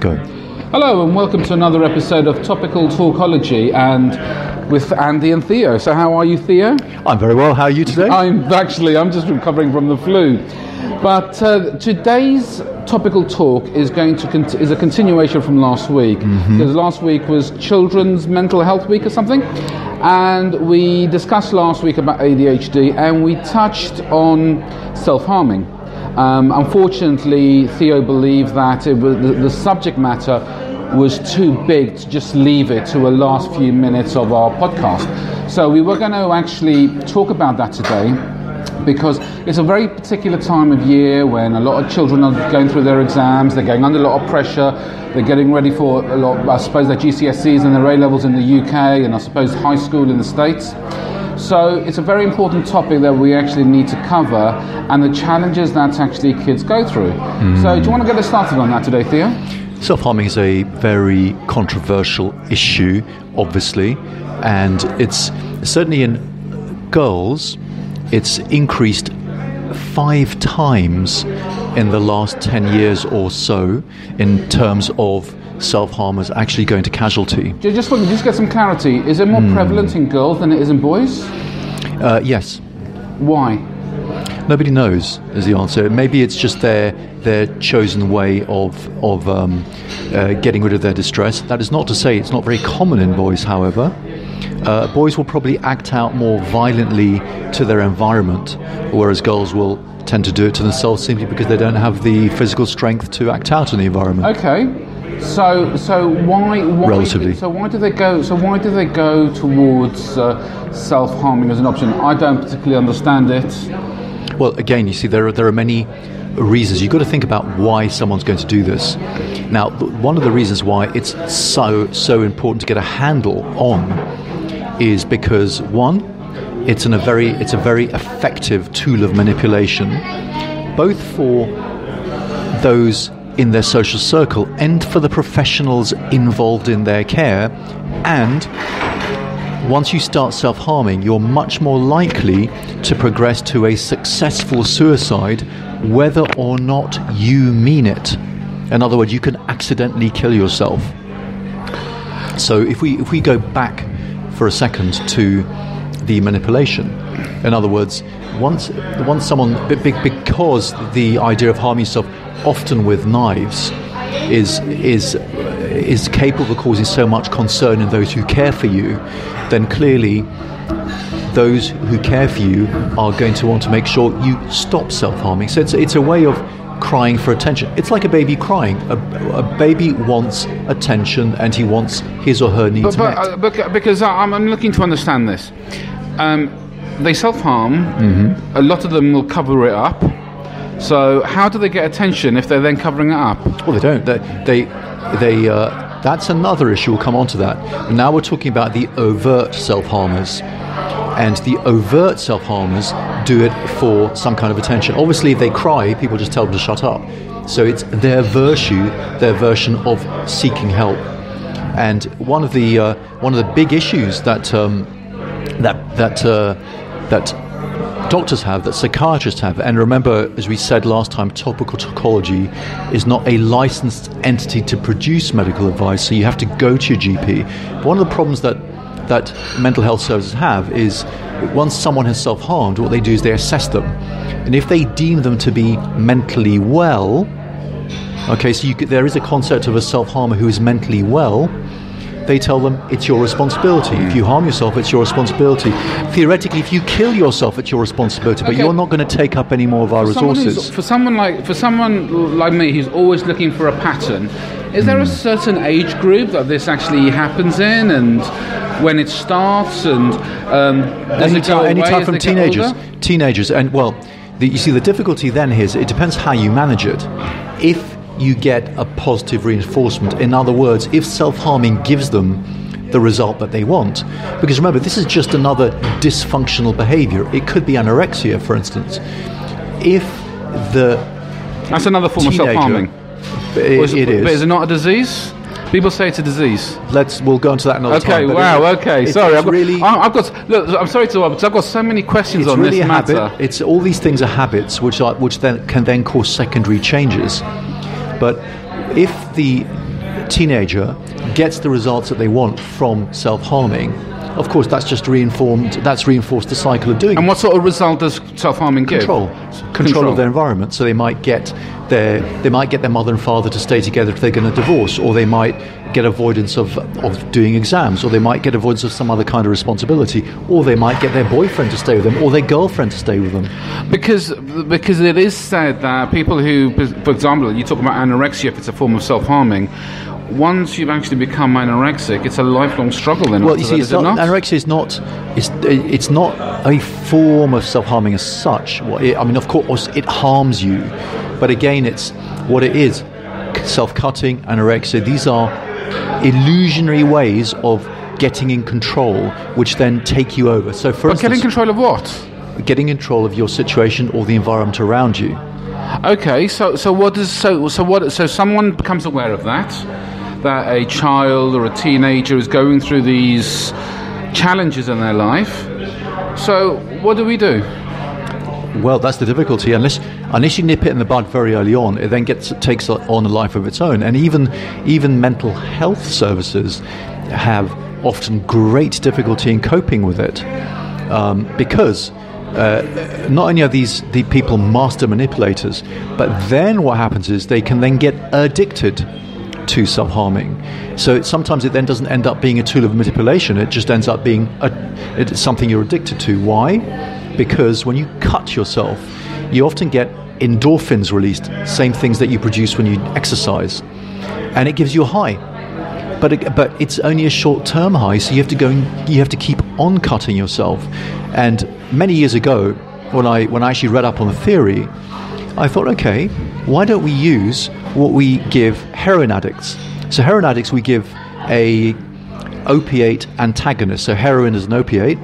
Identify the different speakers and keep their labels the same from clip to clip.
Speaker 1: go.
Speaker 2: Hello and welcome to another episode of Topical Talkology, and with Andy and Theo. So how are you, Theo?
Speaker 1: I'm very well. How are you today?
Speaker 2: I'm just recovering from the flu. But today's topical talk is is a continuation from last week, because last week was Children's Mental Health Week or something, and we discussed last week about ADHD, and we touched on self-harming. Unfortunately, Theo believed that the subject matter was too big to just leave it to the last few minutes of our podcast. So we were going to actually talk about that today, because it's a very particular time of year when a lot of children are going through their exams, they're going under a lot of pressure, they're getting ready for a lot, I suppose, their GCSEs and their A-levels in the UK, and I suppose high school in the States. So it's a very important topic that we actually need to cover, and the challenges that actually kids go through. So do you want to get us started on that today, Theo?
Speaker 1: Self-harming is a very controversial issue, obviously, and it's certainly in girls, it's increased 5 times in the last 10 years or so in terms of self-harmers actually going to casualty.
Speaker 2: Just get some clarity. Is it more prevalent in girls than it is in boys?
Speaker 1: Yes.
Speaker 2: Why?
Speaker 1: Nobody knows is the answer. Maybe it's just their chosen way of getting rid of their distress. That is not to say it's not very common in boys, however. Boys will probably act out more violently to their environment, whereas girls will tend to do it to themselves simply because they don't have the physical strength to act out in the environment.
Speaker 2: Okay. So why
Speaker 1: relatively?
Speaker 2: So why do they go towards self-harming as an option? I don't particularly understand it.
Speaker 1: Well, again, you see, there are many reasons. You've got to think about why someone's going to do this. Now, one of the reasons why it's so important to get a handle on is because, one, it's a very effective tool of manipulation, both for those in their social circle and for the professionals involved in their care. And once you start self-harming, you're much more likely to progress to a successful suicide, whether or not you mean it. In other words, you can accidentally kill yourself. So if we go back for a second to the manipulation, in other words, once someone, because the idea of harming yourself, often with knives, is capable of causing so much concern in those who care for you, then clearly those who care for you are going to want to make sure you stop self-harming. So it's a way of crying for attention. It's like a baby crying. A baby wants attention, and he wants his or her needs met.
Speaker 2: Because I'm looking to understand this. They self-harm. A lot of them will cover it up. So how do they get attention if they're then covering it up?
Speaker 1: Well, they don't. They that's another issue. We'll come on to that. But now we're talking about the overt self-harmers. And the overt self-harmers do it for some kind of attention. Obviously, if they cry, people just tell them to shut up. So it's their version of seeking help. And one of the big issues that doctors have, that psychiatrists have, and remember, as we said last time, topical toxicology is not a licensed entity to produce medical advice, so you have to go to your GP. But one of the problems that mental health services have is once someone has self-harmed, what they do is they assess them. And if they deem them to be mentally well, okay, so there is a concept of a self-harmer who is mentally well, they tell them it's your responsibility. If you harm yourself, it's your responsibility. Theoretically, if you kill yourself, it's your responsibility. But you're not going to take up any more of our resources.
Speaker 2: For someone like me who's always looking for a pattern, is there a certain age group that this actually happens in, and when it starts, and
Speaker 1: anytime from teenagers, and well, you see the difficulty then is it depends how you manage it. If you get a positive reinforcement. In other words, if self-harming gives them the result that they want. Because remember, this is just another dysfunctional behavior. It could be anorexia, for instance. If
Speaker 2: that's another form of self-harming.
Speaker 1: It is.
Speaker 2: But is it not a disease? People say it's a disease.
Speaker 1: We'll go into that another time.
Speaker 2: Okay. Sorry, I'm sorry to because I've got so many questions on this matter.
Speaker 1: It's all these things are habits, which then can cause secondary changes. But if the teenager gets the results that they want from self-harming, of course, that's reinforced the cycle of doing it.
Speaker 2: And what sort of result does self-harming give?
Speaker 1: Control of their environment. So they might get their mother and father to stay together if they're going to divorce, or they might get avoidance of doing exams, or they might get avoidance of some other kind of responsibility, or they might get their boyfriend to stay with them, or their girlfriend to stay with them.
Speaker 2: Because it is said that people who, for example, you talk about anorexia, if it's a form of self-harming, once you've actually become anorexic, it's a lifelong struggle then.
Speaker 1: Well, you see, anorexia is not it's not a form of self-harming as such. Of course, it harms you, but again, it's what it is. Self-cutting, anorexia, these are illusionary ways of getting in control, which then take you over. So, for instance,
Speaker 2: getting control of what?
Speaker 1: Getting control of your situation or the environment around you.
Speaker 2: Okay, so someone becomes aware of that a child or a teenager is going through these challenges in their life. So what do we do?
Speaker 1: Well, that's the difficulty. Unless you nip it in the bud very early on, it then takes on a life of its own. And even mental health services have often great difficulty in coping with it, because not only are the people master manipulators, but then what happens is they can then get addicted to self-harming. So sometimes it then doesn't end up being a tool of manipulation, it just ends up being it's something you're addicted to. Why? Because when you cut yourself, you often get endorphins released, same things that you produce when you exercise, and it gives you a high. But it's only a short-term high, so you have to keep on cutting yourself. And many years ago, when I actually read up on the theory, I thought, okay, why don't we use what we give heroin addicts? So heroin addicts, we give a opiate antagonist. So heroin is an opiate,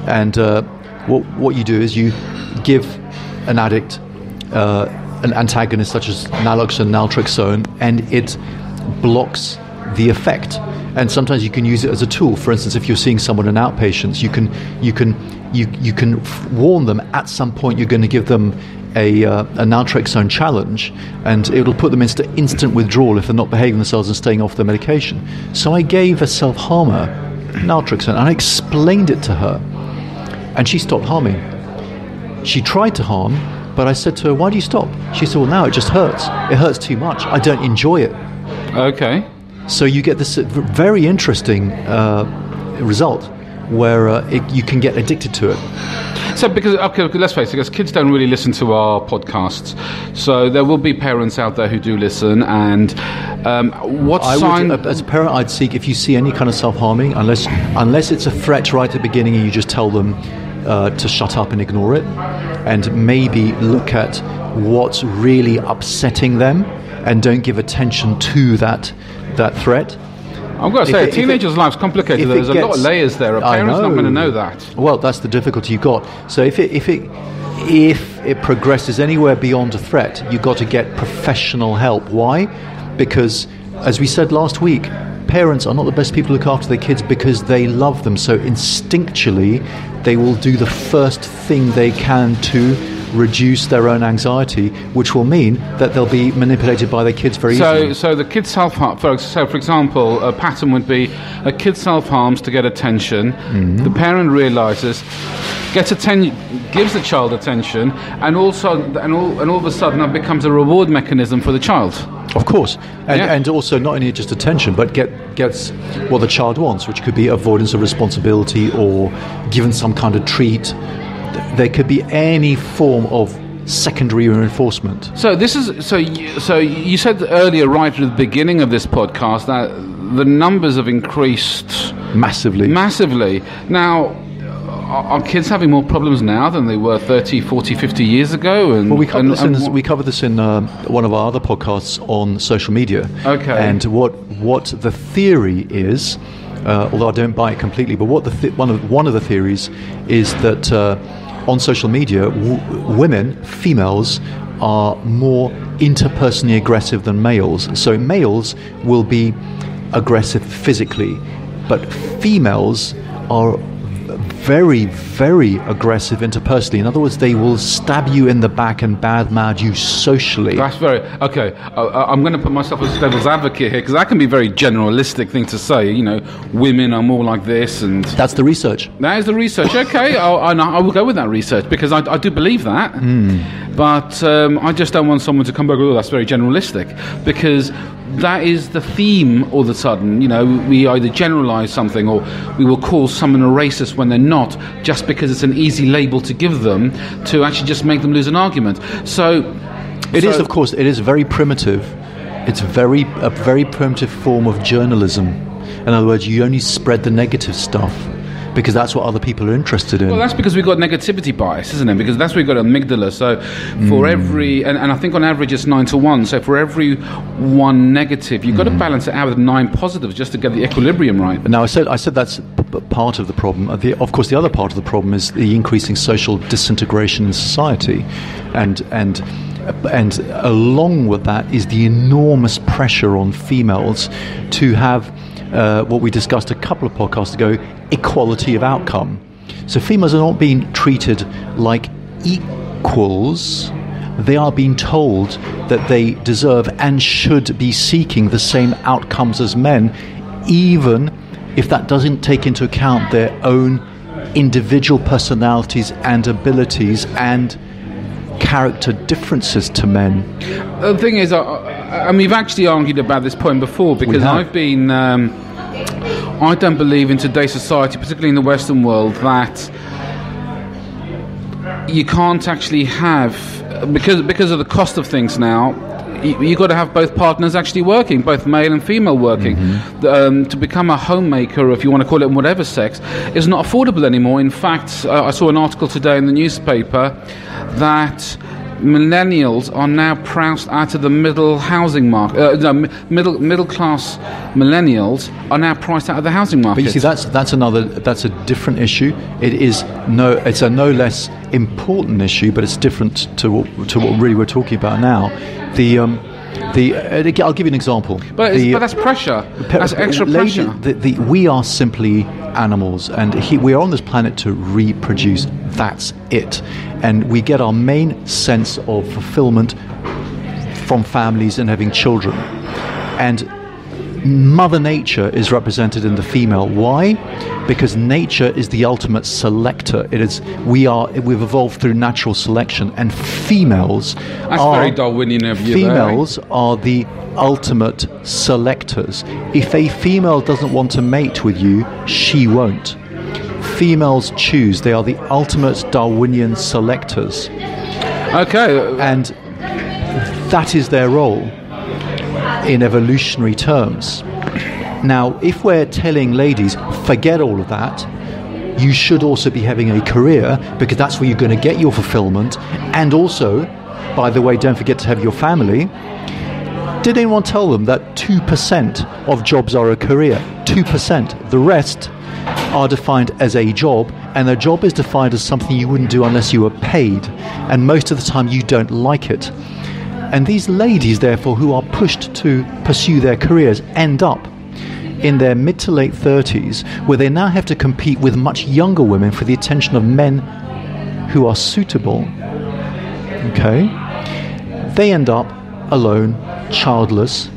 Speaker 1: and what you do is you give an addict an antagonist such as naloxone, naltrexone, and it blocks the effect. And sometimes you can use it as a tool. For instance, if you're seeing someone in outpatients, you can warn them at some point you're going to give them a naltrexone challenge, and it'll put them into instant withdrawal if they're not behaving themselves and staying off their medication. So I gave a self-harmer naltrexone, and I explained it to her, and she stopped harming. She tried to harm, but I said to her, why do you stop? She said, well, now it just hurts. It hurts too much. I don't enjoy it.
Speaker 2: Okay.
Speaker 1: So you get this very interesting result where you can get addicted to it.
Speaker 2: So, let's face it, because kids don't really listen to our podcasts, so there will be parents out there who do listen. And as a parent, I'd seek, if you see any kind of self-harming, unless it's a threat right at the beginning, and you just tell them to shut up and ignore it, and maybe look at what's really upsetting them, and don't give attention to that threat. I've got to say, a teenager's life's complicated. There's a lot of layers there. A parent's not going to know that.
Speaker 1: Well, that's the difficulty you've got. So if it progresses anywhere beyond a threat, you've got to get professional help. Why? Because, as we said last week, parents are not the best people to look after their kids because they love them. So instinctually, they will do the first thing they can to reduce their own anxiety, which will mean that they'll be manipulated by their kids very easily. So the kid self-harm, for example, a pattern would be a kid self-harms to get attention. Mm-hmm. The parent realizes, gives the child attention, and all of a sudden that becomes a reward mechanism for the child. Of course, and also not only just attention, but gets what the child wants, which could be avoidance of responsibility or given some kind of treat. There could be any form of secondary reinforcement. So
Speaker 2: you said earlier, right at the beginning of this podcast, that the numbers have increased
Speaker 1: massively.
Speaker 2: Now, are kids having more problems now than they were 30, 40, 50 years ago?
Speaker 1: Well, we covered this in one of our other podcasts on social media.
Speaker 2: Okay.
Speaker 1: And what the theory is, although I don't buy it completely, but what one of the theories is that on social media, females are more interpersonally aggressive than males. So males will be aggressive physically, but females are very, very aggressive interpersonally. In other words, they will stab you in the back and badmouth you socially.
Speaker 2: That's very... Okay, I'm going to put myself as devil's advocate here, because that can be a very generalistic thing to say. Women are more like this, and...
Speaker 1: That's the research.
Speaker 2: That is the research. Okay, I will go with that research, because I do believe that. But I just don't want someone to come back, oh, that's very generalistic, because that is the theme all of a sudden. We either generalise something, or we will call someone a racist when they're not, just because it's an easy label to give them to actually just make them lose an argument. It is,
Speaker 1: of course, it is very primitive. It's a very primitive form of journalism. In other words, you only spread the negative stuff, because that's what other people are interested in.
Speaker 2: Well, that's because we've got negativity bias, isn't it? Because that's where we've got amygdala. So for every... And I think on average it's 9 to 1. So for every one negative, you've got to balance it out with 9 positives just to get the equilibrium right.
Speaker 1: Now, I said that's part of the problem. Of course, the other part of the problem is the increasing social disintegration in society. And along with that is the enormous pressure on females to have... what we discussed a couple of podcasts ago, equality of outcome. So females are not being treated like equals. They are being told that they deserve and should be seeking the same outcomes as men, even if that doesn't take into account their own individual personalities and abilities and character differences to men.
Speaker 2: The thing is, we've actually argued about this point before, because I've been... I don't believe in today's society, particularly in the Western world, that you can't actually have, because of the cost of things now, you've got to have both partners actually working, both male and female working. To become a homemaker, if you want to call it whatever sex, is not affordable anymore. In fact, I saw an article today in the newspaper that millennials are now priced out of the middle housing market. Middle class millennials are now priced out of the housing market.
Speaker 1: But you see, that's a different issue. It's a no less important issue, but it's different to what really we're talking about now. I'll give you an example.
Speaker 2: But that's pressure. That's extra pressure.
Speaker 1: We are simply animals, and we are on this planet to reproduce. That's it. And we get our main sense of fulfillment from families and having children. And Mother Nature is represented in the female. Why? Because nature is the ultimate selector. We've evolved through natural selection, and females are
Speaker 2: very Darwinian of you.
Speaker 1: Females are the ultimate selectors. If a female doesn't want to mate with you, she won't. Females choose. They are the ultimate Darwinian selectors.
Speaker 2: Okay.
Speaker 1: And that is their role in evolutionary terms. Now, if we're telling ladies, forget all of that, you should also be having a career, because that's where you're going to get your fulfillment, and also, by the way, don't forget to have your family. Did anyone tell them that 2% of jobs are a career? 2%. The rest are defined as a job, and a job is defined as something you wouldn't do unless you were paid, and most of the time you don't like it. And these ladies, therefore, who are pushed to pursue their careers, end up in their mid to late 30s, where they now have to compete with much younger women for the attention of men who are suitable. Okay? They end up alone, childless,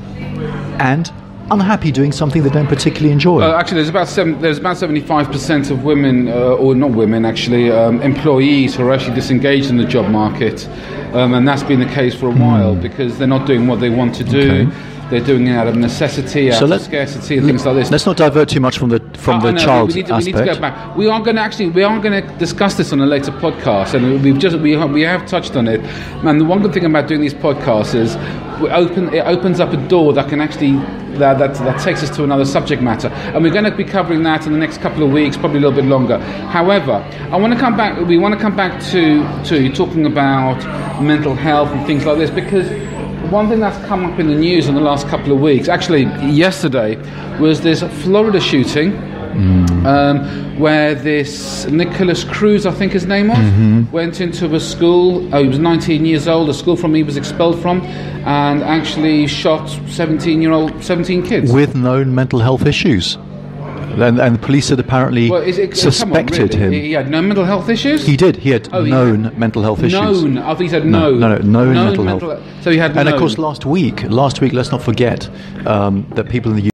Speaker 1: and unhappy doing something they don't particularly enjoy.
Speaker 2: Actually, there's about 75% of women, or not women actually, employees who are actually disengaged in the job market, and that's been the case for a while, because they're not doing what they want to do. Okay. They're doing it out of necessity, out of scarcity, and things like this.
Speaker 1: Let's not divert too much from the child aspect.
Speaker 2: We need to go back. We are going to discuss this on a later podcast, and we have touched on it. And the one good thing about doing these podcasts is it opens up a door that can actually that takes us to another subject matter, and we're going to be covering that in the next couple of weeks, probably a little bit longer. However, I want to come back. We want to come back to talking about mental health and things like this, because one thing that's come up in the news in the last couple of weeks, actually yesterday, was this Florida shooting where this Nicholas Cruz, I think his name was, went into a school. He was 19 years old, a school from he was expelled from, and actually shot 17 kids.
Speaker 1: With known mental health issues. and the police had apparently suspected him.
Speaker 2: He had no mental health issues?
Speaker 1: He did. He had known mental health issues.
Speaker 2: Known? I thought he said known.
Speaker 1: No, known mental health.
Speaker 2: So he had
Speaker 1: And
Speaker 2: known.
Speaker 1: of course, last week, let's not forget that people in the